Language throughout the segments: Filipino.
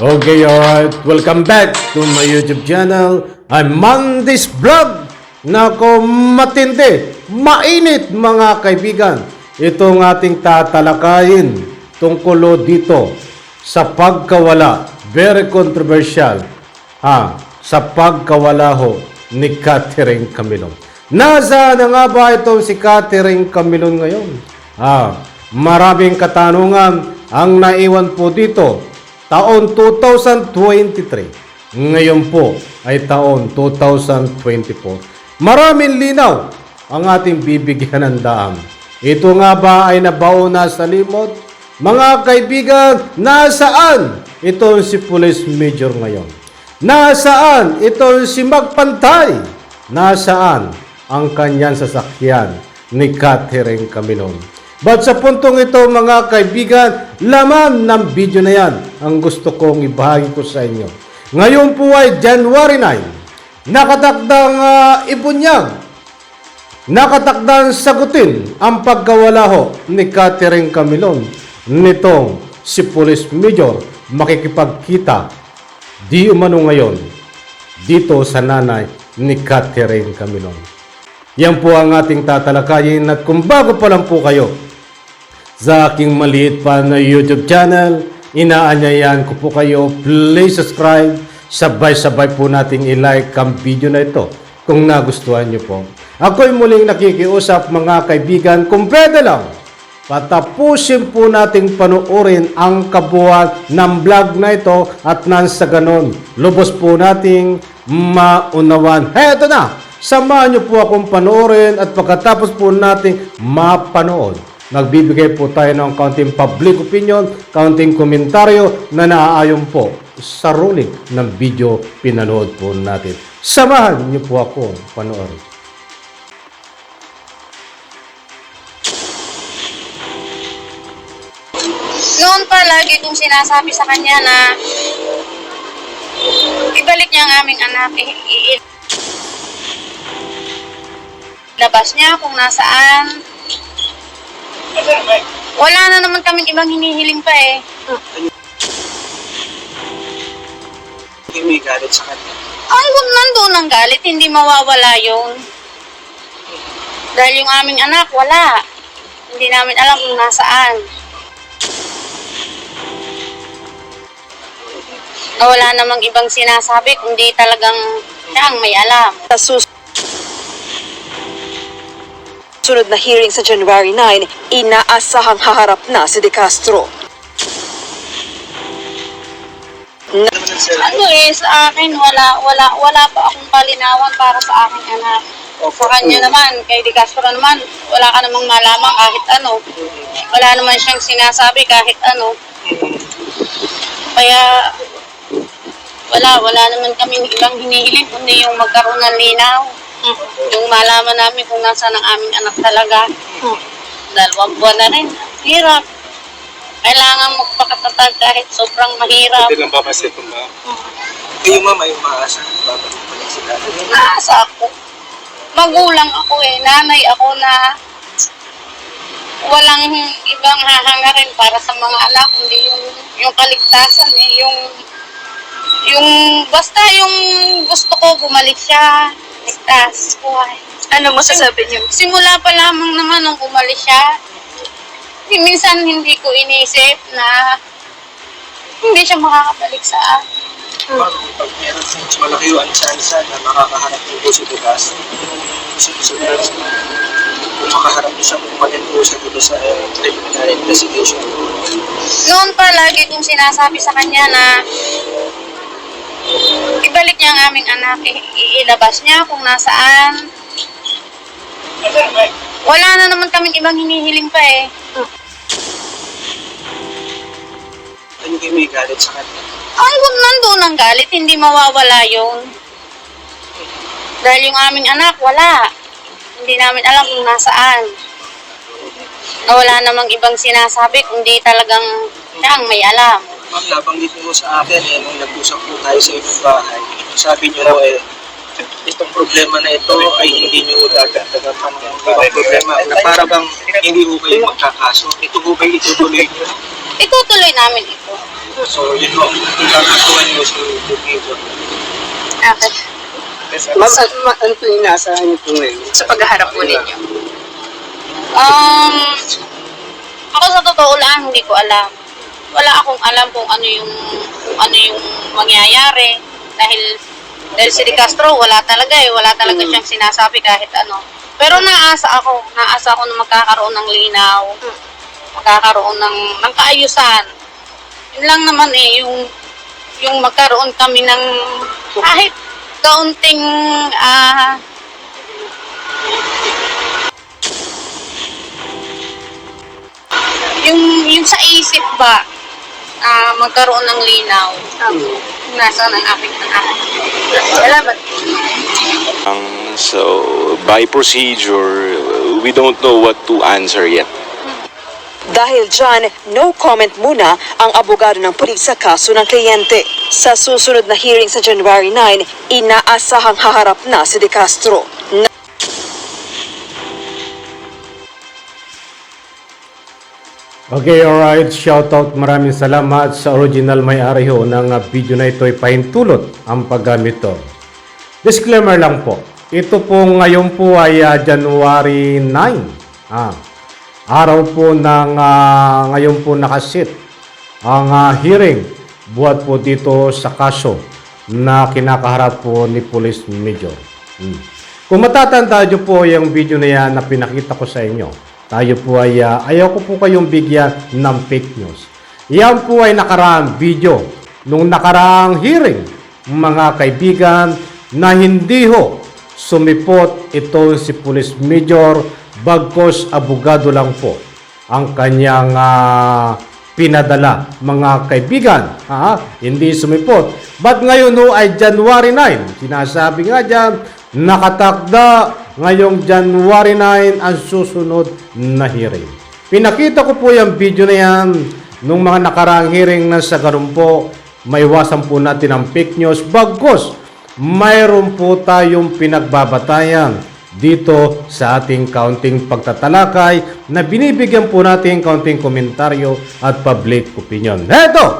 Okay, alright. Welcome back to my YouTube channel. I'm Mandis Vlog. Nako, matindi, mainit mga kaibigan. Itong ating tatalakayin tungkol dito sa pagkawala. Very controversial. Sa pagkawala ho ni Catherine Camilon. Nasaan na nga ba itong si Catherine Camilon ngayon? Maraming katanungan ang naiwan po dito. Taon 2023. Ngayon po ay taon 2024. Maraming linaw ang ating bibigyan ng daan. Ito nga ba ay nabaon na sa limot? Mga kaibigan, nasaan itong si Police Major ngayon? Nasaan itong si Magpantay? Nasaan ang kanyang sasakyan ni Catherine Camilon? But sa puntong ito mga kaibigan, laman ng video na yan ang gusto kong ibahagi ko sa inyo. Ngayon po ay January 9, nakatakdang ibunyag, nakatakdang sagutin ang pagkawala ho ni Catherine Camilon nitong si Police Major makikipagkita di umano ngayon dito sa nanay ni Catherine Camilon. Yan po ang ating tatalakayin at kung bago pa lang po kayo sa aking maliit pa na YouTube channel, inaanyayahan ko po kayo, please subscribe. Sabay-sabay po nating i-like ang video na ito kung nagustuhan nyo po. Ako'y muling nakikiusap mga kaibigan, kung pwede lang, patapusin po nating panuorin ang kabuuan ng vlog na ito at nang sa ganon, lubos po nating maunawan. Heto na! Samahan nyo po akong panoorin at pagkatapos po nating mapanood, magbibigay po tayo ng kaunting public opinion, kaunting komentaryo na naaayon po sa ruling ng video pinanood po natin. Samahan niyo po ako panoorin. Noon pa lagi kong sinasabi sa kanya na ibalik niya ang aming anak, ilabas niya kung nasaan. Wala na naman kaming ibang hinihiling pa eh. Hindi may galit sa kanya. Ay, kung nandun ang galit, hindi mawawala yun. Dahil yung aming anak, wala. Hindi namin alam kung nasaan. Wala namang ibang sinasabi, kundi talagang siya ang may alam. Sa susunod na hearing sa January 9, inaasahang haharap na si De Castro. Ano sa akin, wala pa akong kalinawan para sa aking anak. Sa kanya naman, kay De Castro naman, wala ka namang malamang kahit ano. Wala naman siyang sinasabi kahit ano. Kaya, wala naman kaming ibang hinihiling, kundi yung magkaroon ng linaw. Yung malaman namin kung nasaan ang aming anak talaga. 2 buwan na rin. Hirap. Kailangan magpakatatag kahit sobrang mahirap. Hindi lang babasip ko ba? Kayo mama, yung maasa, babalik pa lang sila. Naasa ako. Magulang ako eh. Nanay ako na walang ibang hahangarin para sa mga anak. Hindi yung kaligtasan eh. Yung basta yung gusto ko bumalik siya. Ligtas. Buhay. Ano masasabi niyo? Simula pa lamang naman nung umalis siya, minsan hindi ko inisip na hindi siya makakabalik sa akin. Pag meron mas malaki yung ansa na makakaharap yung puso ko gas, kung makaharap niyo siya, kumalit po siya dito sa preliminary investigation. Noon pa lagi kong sinasabi sa kanya na ibalik niya ang aming anak, ilabas niya kung nasaan. Wala na naman kaming ibang hinihiling pa eh. Ano kayo may galit sa kanya? Ay, kung nandun ang galit, hindi mawawala yun. Dahil yung aming anak, wala. Hindi namin alam kung nasaan. Wala namang ibang sinasabi, kundi talagang siya ang may alam. Ma'am, nabanggit niyo sa akin nung nag-usap po tayo sa inyong bahay, sabi niyo itong problema na ito ay hindi niyo dadagdagan pa ng ibang problema na para bang hindi ho kayo magkakaso. Ito ho ba itutuloy niyo? Itutuloy namin ito. So, yun po. Kakatuan niyo si Major. Okay. Ano po yung inaasahan niyo po ngayon? Sa paghaharap po ninyo. Ako sa totoo lang, hindi ko alam. Wala akong alam kung ano yung mangyayari dahil si De Castro wala talaga siyang sinasabi kahit ano. Pero naasa ako na magkakaroon ng linaw, magkakaroon ng kaayusan. Yun lang naman yung magkaroon kami ng kahit kaunting yung sa isip ba magkaroon ng linaw. Nasa ng aking salamat. So, by procedure, we don't know what to answer yet. Dahil dyan, no comment muna ang abogado ng pulis sa kaso ng kliyente. Sa susunod na hearing sa January 9, inaasahang haharap na si De Castro. Okay, alright. Shoutout. Maraming salamat sa original may-ari ho ng video na ito ay pahintulot ang paggamit to. Disclaimer lang po. Ito po ngayon po ay January 9. Araw po ng ngayon po nakasit ang hearing buhat po dito sa kaso na kinakaharap po ni Police Major. Kung matatanda nyo po yung video na yan na pinakita ko sa inyo, tayo po ay ayaw ko po kayong bigyan ng fake news. Yan po ay nakaraang video nung nakaraang hearing, mga kaibigan, na hindi ho sumipot ito si Police Major bagkos abogado lang po ang kanyang pinadala, mga kaibigan. Hindi sumipot. But ngayon ho ay January 9. Sinasabi nga dyan, nakatakda ngayong January 9 ang susunod na hearing. Pinakita ko po yung video na yan nung mga nakaraang hearing na sa ganun po, maiwasan po natin ang fake news. Bagkos, mayroon po tayong pinagbabatayan dito sa ating kaunting pagtatalakay na binibigyan po natin kaunting komentaryo at public opinion. Eto,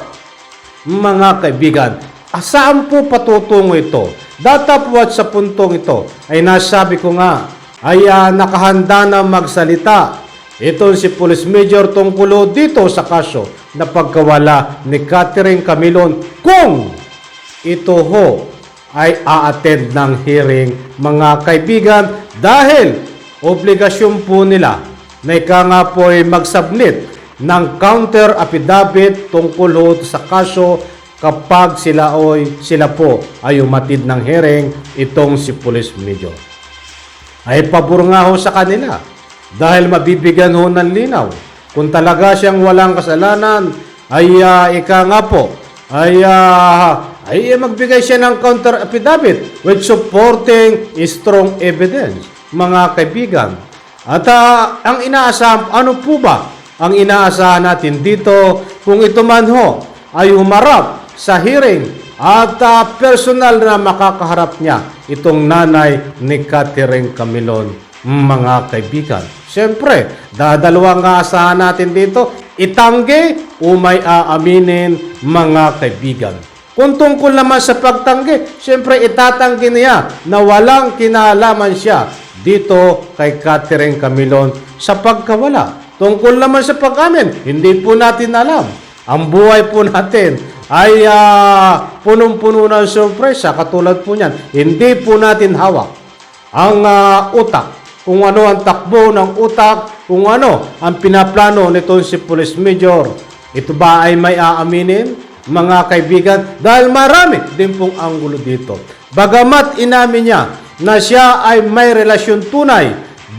mga kaibigan, saan po patutungo ito? Datapwat sa puntong ito ay nasabi ko nga ay nakahanda na magsalita ito si Police Major tungkol dito sa kaso na pagkawala ni Catherine Camilon kung ito ho ay a-attend ng hearing, mga kaibigan, dahil obligasyon po nila na ika nga po ay mag-submit ng counter affidavit tungkol sa kaso kapag sila po ay umatid ng hearing itong si Police Major. Ay pabor nga ho sa kanila dahil mabibigyan ho ng linaw. Kung talaga siyang walang kasalanan ay ika nga po ay magbigay siya ng counter affidavit with supporting strong evidence, mga kaibigan. At ang inaasahan, ano po ba ang inaasahan natin dito kung ito man ho ay humarap sa hearing at personal na makakaharap niya itong nanay ni Catherine Camilon, mga kaibigan. Siyempre, dadalawang aasahan natin dito, itanggi o may aaminin, mga kaibigan. Kung tungkol naman sa pagtanggi, siyempre itatanggi niya na walang kinalaman siya dito kay Catherine Camilon sa pagkawala. Tungkol naman sa pag-amin, hindi po natin alam. Ang buhay po natin ay punong-puno ng sorpresa. Katulad po niyan, hindi po natin hawak ang utak. Kung ano ang takbo ng utak, kung ano ang pinaplano nito si Police Major. Ito ba ay may aaminin, mga kaibigan? Dahil marami din pong anggulo dito. Bagamat inamin niya na siya ay may relasyon tunay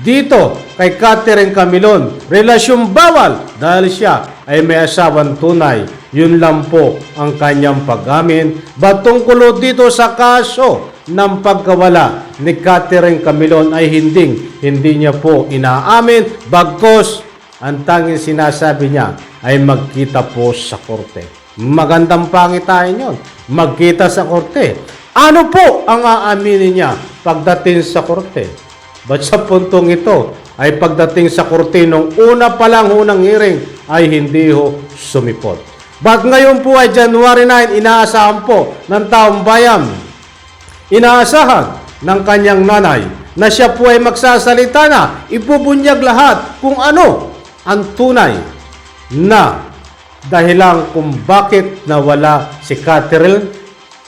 dito kay Catherine Camilon, relasyon bawal dahil siya ay may asawang tunay. Yun lang po ang kanyang pag-amin. Batungkulo dito sa kaso ng pagkawala ni Catherine Camilon ay hindi niya po inaamin. Bagkos, ang tanging sinasabi niya ay magkita po sa korte. Magandang pangitain yun. Magkita sa korte. Ano po ang aaminin niya pagdating sa korte? But sa puntong ito ay pagdating sa korte nung una pa lang unang hearing ay hindi ho sumipot. But ngayon po ay January 9, inaasahan po ng taong bayan. Inaasahan ng kanyang nanay na siya po ay magsasalita na, ibubunyag lahat kung ano ang tunay na dahilan kung bakit nawala si Catherine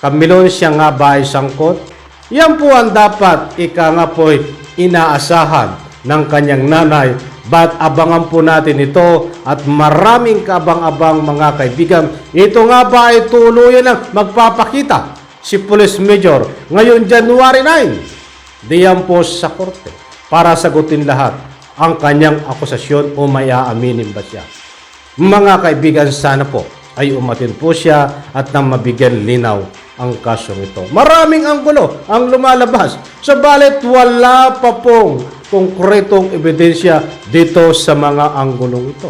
Camilon, siya nga ba ay sangkot. Yan po ang dapat ika nga po ay inaasahan ng kanyang nanay. But abangan po natin ito at maraming kaabang-abang mga kaibigan. Ito nga ba ay tuluyan na magpapakita si Police Major ngayon January 9 diyan po sa korte para sagutin lahat ang kanyang akusasyon o may aaminin ba siya. Mga kaibigan, sana po ay umatin po siya at nang mabigyan linaw ang kasong ito. Maraming anggulo ang lumalabas. Sabalit wala pa pong konkretong ebidensya dito sa mga anggulong ito.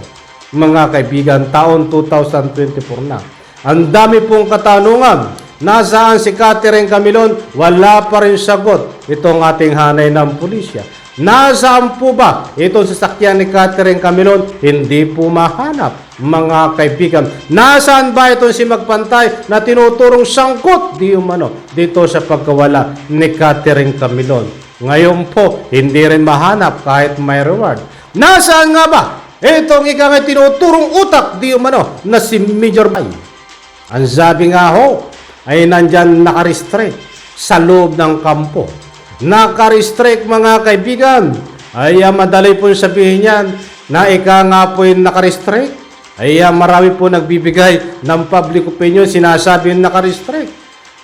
Mga kaibigan, taon 2024 na. Ang dami pong katanungan. Nasaan si Catherine Camilon? Wala pa rin sagot itong ating hanay ng pulisya. Nasaan po ba itong sasakyan ni Catherine Camilon? Hindi po mahanap, mga kaibigan. Nasaan ba itong si Magpantay na tinuturong sangkot di umano dito sa pagkawala ni Catherine Camilon? Ngayon po, hindi rin mahanap kahit may reward. Nasaan nga ba itong ikang tinuturong utak di umano na si Major Bay? Ang sabi nga ho, ay nandyan nakarestrict sa loob ng kampo. Nakarestrict, mga kaibigan. Ay madali po sabihin yan na ika nga po yung nakarestrict. Ay marami po nagbibigay ng public opinion, sinasabi yung nakarestrict.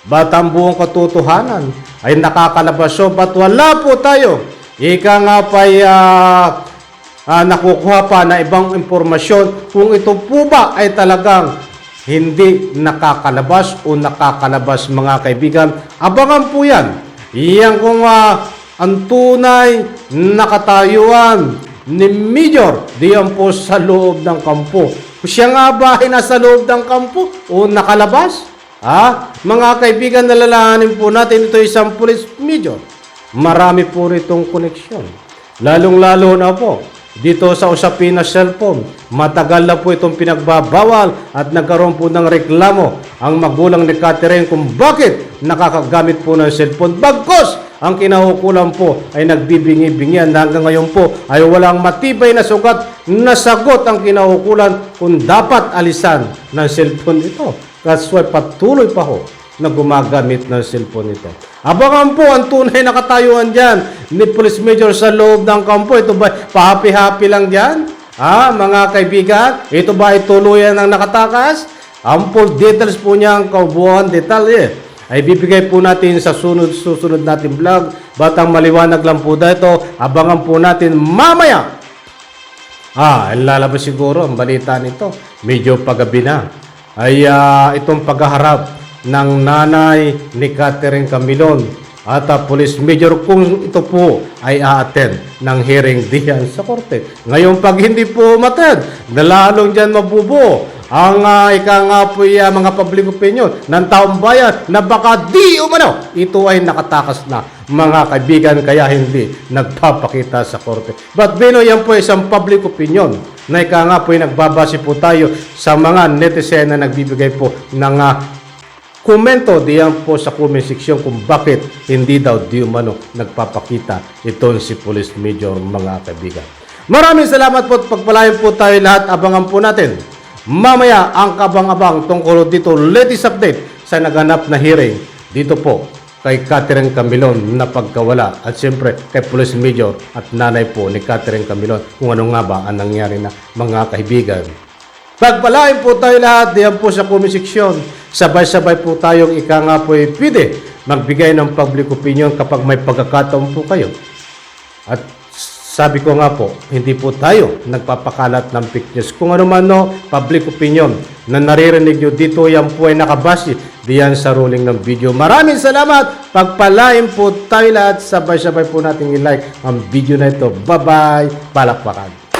Ba't ang buong katotohanan ay nakakalabas? So, ba't wala po tayo? Ika nga pa nakukuha pa na ibang impormasyon kung ito po ba ay talagang hindi nakakalabas o nakakalabas, mga kaibigan. Abangan po yan. Iyan kung ang tunay na katayuan ni Major diyan po sa loob ng kampo. Siya nga ba ay nasa loob ng kampo o nakalabas? Mga kaibigan, nalalahanin po natin ito isang police major. Marami po ritong koneksyon. Lalong-lalo na po dito sa usapin na cellphone. Matagal na po itong pinagbabawal at nagkaroon po ng reklamo ang magulang ni Catherine kung bakit nakakagamit po ng cellphone. Bagkos ang kinahukulan po ay nagbibingi-bingian. Hanggang ngayon po ay walang matibay na sagot ang kinahukulan kung dapat alisan ng cellphone ito. Kasi patuloy pa ho na gumagamit ng cellphone ito. Abangan po ang tunay na katayuan dyan ni Police Major sa loob ng kampo. Ito ba pahapi-hapi lang dyan? Mga kaibigan, ito ba ay tuluyan ng nakatakas? Ang full details po niya, ang kaubuhan detalye ay bibigay po natin sa susunod natin vlog. Batang maliwanag lang po dito. Abangan po natin mamaya. Lalabas siguro ang balita nito. Medyo paggabi na. Ay itong paghaharap ng nanay ni Catherine Camilon at Police Major kung ito po ay a-attend ng hearing diyan sa korte. Ngayon pag hindi po umattend, nalalong dyan mabubuo ang mga public opinion ng taong bayan na baka di umano ito ay nakatakas na, mga kaibigan, kaya hindi nagpapakita sa korte. But Bino, yan po isang public opinion na po ay nagbabase po tayo sa mga netizen na nagbibigay po ng komento diyan po sa comment section kung bakit hindi daw di umano nagpapakita itong si Police Major, mga kaibigan. Maraming salamat po at pagpalain po tayo lahat. Abangan po natin mamaya ang kabang-abang tungkol dito, latest update sa naganap na hearing dito po kay Catherine Camilon na pagkawala at siyempre kay Police Major at nanay po ni Catherine Camilon kung ano nga ba ang nangyari na, mga kaibigan. Pagpalain po tayo lahat diyan po sa comment section. Sabay-sabay po tayong po pwede magbigay ng public opinion kapag may pagkakataon po kayo. At sabi ko nga po, hindi po tayo nagpapakalat ng fake news. Kung ano man public opinion na naririnig nyo dito, yan po ay nakabase diyan sa ruling ng video. Maraming salamat. Pagpalain po tayo lahat. Sabay-sabay po natin i-like ang video na ito. Bye-bye. Palakpakan.